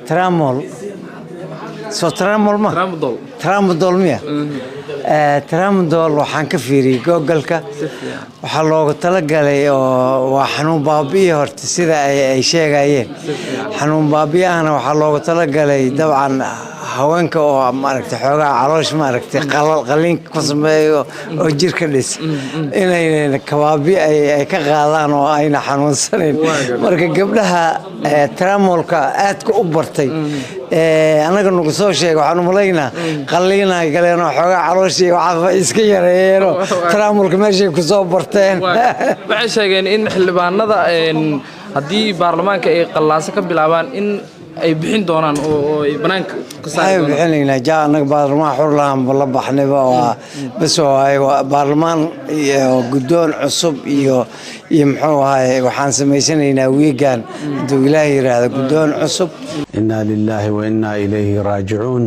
ترامول سو ترامول ما ترامدول مية ترامدول waxaan ka fiiriyay googalka waxa loogu talagalay oo waa xanuun baabiye horta sida ay sheegayeen xanuun baabiyahana waxa loogu talagalay dabcan haweenka oo maaragtay xoogaa caloosh maaragtay qalliin ku sameeyo oo jirka dhis inay kabaabi ay ka qaadaan oo ayna xanuunsanayn marka gabdhaha tramolka aad ku u bartay anaga nagu soo sheegay waxaan u malaynaa qalliin ay galeen oo xoogaa caloosh waxa iska yareeyeen tramolka meeshay ku soo barteen waxay sheegeen in xildhibaanada haddii baarlamaanka ay qallaasa ka bilaabaan in ay bixin doonaan oo ay banaanka ka saaraan ay bixinayna jaa anaga baarlamaan xor lahaan la baxnayba waa bas ay baarlamaan iyo guddoon cusub iyo muxuu ahaay waxaan sameysanaynaa weegan haduu ilaahay yiraahdo guddoon cusub inna lillahi wa inna ilayhi raaji'uun